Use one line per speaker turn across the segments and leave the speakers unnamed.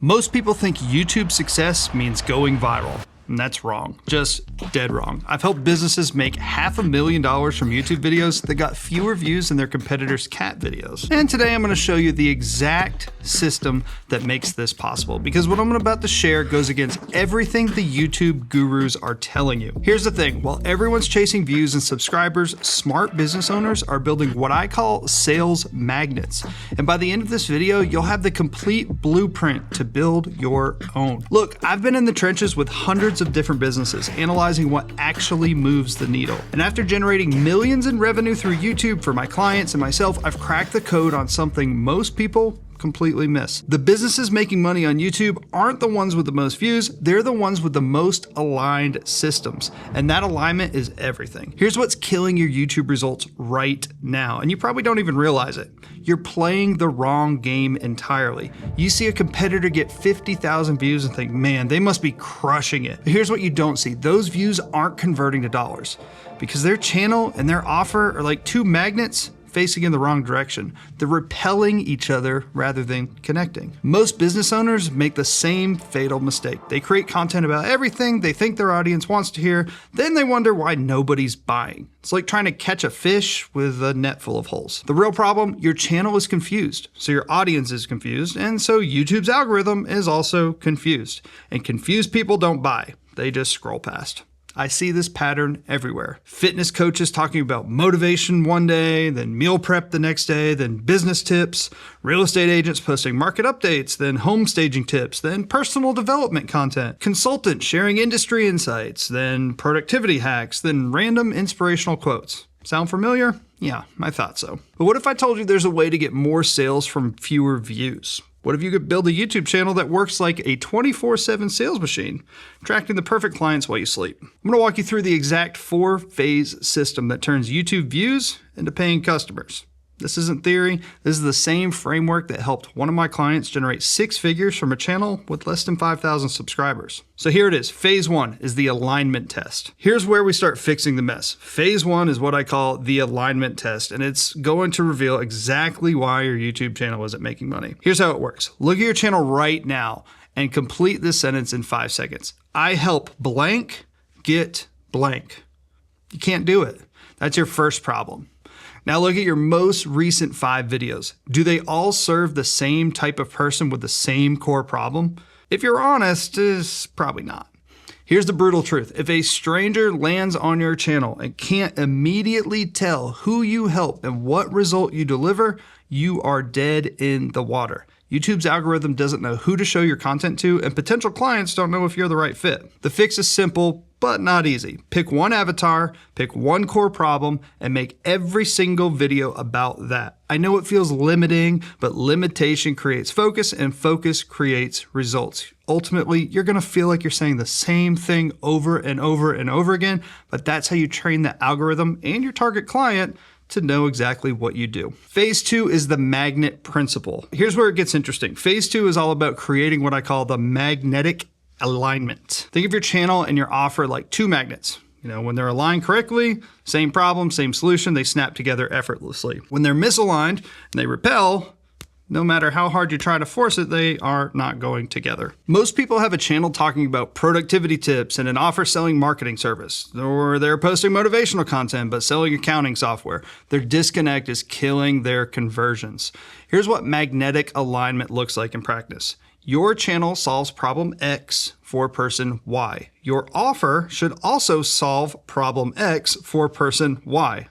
Most people think YouTube success means going viral. And that's wrong. Just dead wrong. I've helped businesses make $500,000 from YouTube videos that got fewer views than their competitors' cat videos. And today I'm going to show you the exact system that makes this possible, because what I'm about to share goes against everything the YouTube gurus are telling you. Here's the thing, while everyone's chasing views and subscribers, smart business owners are building what I call sales magnets. And by the end of this video, you'll have the complete blueprint to build your own. Look, I've been in the trenches with hundreds of different businesses, analyzing what actually moves the needle. And after generating millions in revenue through YouTube for my clients and myself, I've cracked the code on something most people completely miss. The businesses making money on YouTube aren't the ones with the most views, they're the ones with the most aligned systems. And that alignment is everything. Here's what's killing your YouTube results right now, and you probably don't even realize it. You're playing the wrong game entirely. You see a competitor get 50,000 views and think, man, they must be crushing it. But here's what you don't see. Those views aren't converting to dollars because their channel and their offer are like two magnets facing in the wrong direction. They're repelling each other rather than connecting. Most business owners make the same fatal mistake. They create content about everything they think their audience wants to hear, then they wonder why nobody's buying. It's like trying to catch a fish with a net full of holes. The real problem, your channel is confused, so your audience is confused, and so YouTube's algorithm is also confused. And confused people don't buy, they just scroll past. I see this pattern everywhere. Fitness coaches talking about motivation one day, then meal prep the next day, then business tips, real estate agents posting market updates, then home staging tips, then personal development content, consultants sharing industry insights, then productivity hacks, then random inspirational quotes. Sound familiar? Yeah, I thought so. But what if I told you there's a way to get more sales from fewer views? What if you could build a YouTube channel that works like a 24/7 sales machine, attracting the perfect clients while you sleep? I'm going to walk you through the exact 4-phase system that turns YouTube views into paying customers. This isn't theory. This is the same framework that helped one of my clients generate 6 figures from a channel with less than 5,000 subscribers. So here it is. Phase 1 is the alignment test. Here's where we start fixing the mess. Phase 1 is what I call the alignment test, and it's going to reveal exactly why your YouTube channel isn't making money. Here's how it works. Look at your channel right now and complete this sentence in 5 seconds. I help blank get blank. You can't do it. That's your first problem. Now look at your most recent 5 videos. Do they all serve the same type of person with the same core problem? If you're honest, it's probably not. Here's the brutal truth. If a stranger lands on your channel and can't immediately tell who you help and what result you deliver, you are dead in the water. YouTube's algorithm doesn't know who to show your content to, and potential clients don't know if you're the right fit. The fix is simple, but not easy. Pick one avatar, pick one core problem, and make every single video about that. I know it feels limiting, but limitation creates focus, and focus creates results. Ultimately, you're gonna feel like you're saying the same thing over and over and over again, but that's how you train the algorithm and your target client to know exactly what you do. Phase 2 is the magnet principle. Here's where it gets interesting. Phase 2 is all about creating what I call the magnetic alignment. Think of your channel and your offer like 2 magnets. When they're aligned correctly, same problem, same solution, they snap together effortlessly. When they're misaligned and they repel, no matter how hard you try to force it, they are not going together. Most people have a channel talking about productivity tips and an offer selling marketing service, or they're posting motivational content but selling accounting software. Their disconnect is killing their conversions. Here's what magnetic alignment looks like in practice. Your channel solves problem X for person Y. Your offer should also solve problem X for person Y.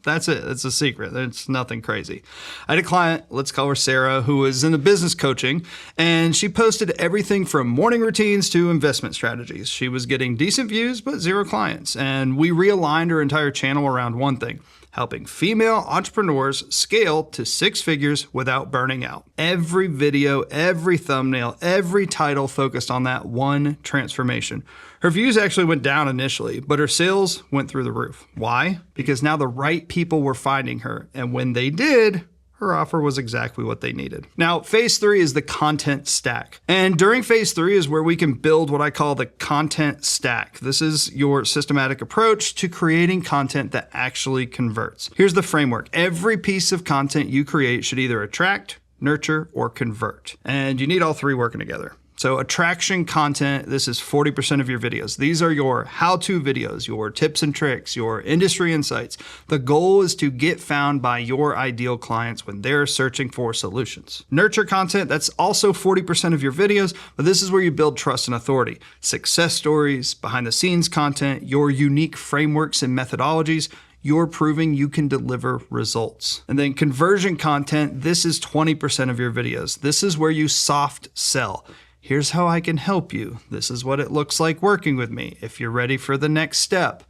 That's it. It's a secret. It's nothing crazy. I had a client, let's call her Sarah, who was in the business coaching, and she posted everything from morning routines to investment strategies. She was getting decent views, but 0 clients. And we realigned her entire channel around one thing: helping female entrepreneurs scale to 6 figures without burning out. Every video, every thumbnail, every title focused on that one transformation. Her views actually went down initially, but her sales went through the roof. Why? Because now the right people were finding her, and when they did, her offer was exactly what they needed. Now, phase 3 is the content stack. And during phase 3 is where we can build what I call the content stack. This is your systematic approach to creating content that actually converts. Here's the framework. Every piece of content you create should either attract, nurture, or convert. And you need all three working together. So attraction content, this is 40% of your videos. These are your how-to videos, your tips and tricks, your industry insights. The goal is to get found by your ideal clients when they're searching for solutions. Nurture content, that's also 40% of your videos, but this is where you build trust and authority. Success stories, behind the scenes content, your unique frameworks and methodologies, you're proving you can deliver results. And then conversion content, this is 20% of your videos. This is where you soft sell. Here's how I can help you. This is what it looks like working with me if you're ready for the next step.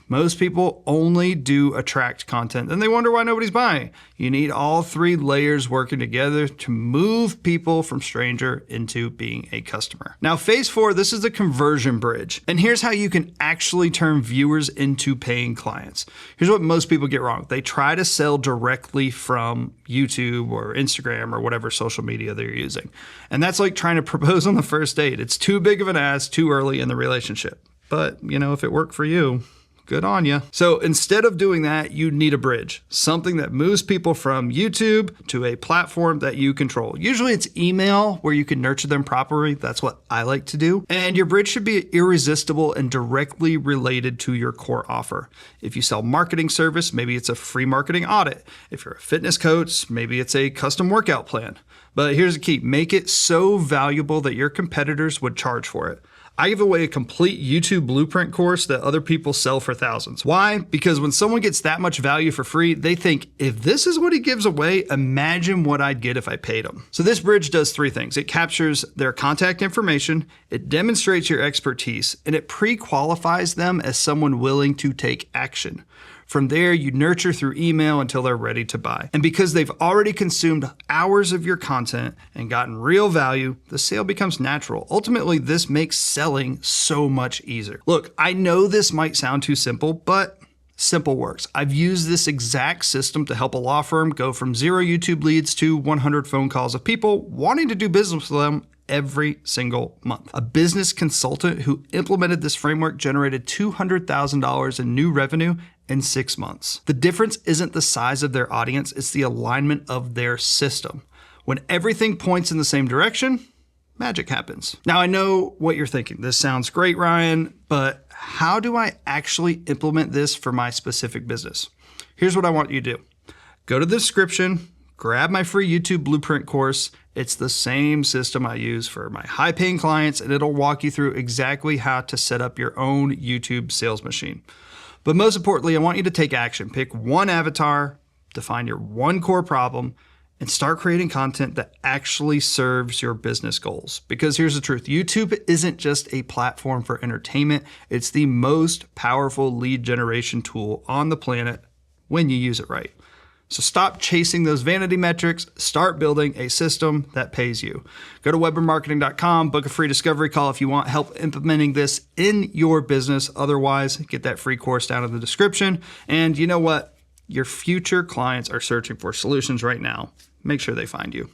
Most people only do attract content and they wonder why nobody's buying. You need all three layers working together to move people from stranger into being a customer. Now, phase 4, this is the conversion bridge. And here's how you can actually turn viewers into paying clients. Here's what most people get wrong. They try to sell directly from YouTube or Instagram or whatever social media they're using. And that's like trying to propose on the first date. It's too big of an ask too early in the relationship. But, if it worked for you, good on you. So instead of doing that, you need a bridge, something that moves people from YouTube to a platform that you control. Usually it's email where you can nurture them properly. That's what I like to do. And your bridge should be irresistible and directly related to your core offer. If you sell marketing service, maybe it's a free marketing audit. If you're a fitness coach, maybe it's a custom workout plan. But here's the key, make it so valuable that your competitors would charge for it. I give away a complete YouTube blueprint course that other people sell for thousands. Why? Because when someone gets that much value for free, they think, if this is what he gives away, imagine what I'd get if I paid him. So this bridge does three things. It captures their contact information, it demonstrates your expertise, and it pre-qualifies them as someone willing to take action. From there, you nurture through email until they're ready to buy. And because they've already consumed hours of your content and gotten real value, the sale becomes natural. Ultimately, this makes selling so much easier. Look, I know this might sound too simple, but simple works. I've used this exact system to help a law firm go from 0 YouTube leads to 100 phone calls of people wanting to do business with them every single month. A business consultant who implemented this framework generated $200,000 in new revenue in 6 months. The difference isn't the size of their audience, it's the alignment of their system. When everything points in the same direction, magic happens. Now, I know what you're thinking. This sounds great, Ryan, but how do I actually implement this for my specific business? Here's what I want you to do. Go to the description, grab my free YouTube blueprint course. It's the same system I use for my high-paying clients, and it'll walk you through exactly how to set up your own YouTube sales machine. But most importantly, I want you to take action. Pick one avatar, define your one core problem, and start creating content that actually serves your business goals. Because here's the truth, YouTube isn't just a platform for entertainment, it's the most powerful lead generation tool on the planet when you use it right. So stop chasing those vanity metrics, start building a system that pays you. Go to webermarketing.com, book a free discovery call if you want help implementing this in your business. Otherwise, get that free course down in the description. And you know what? Your future clients are searching for solutions right now. Make sure they find you.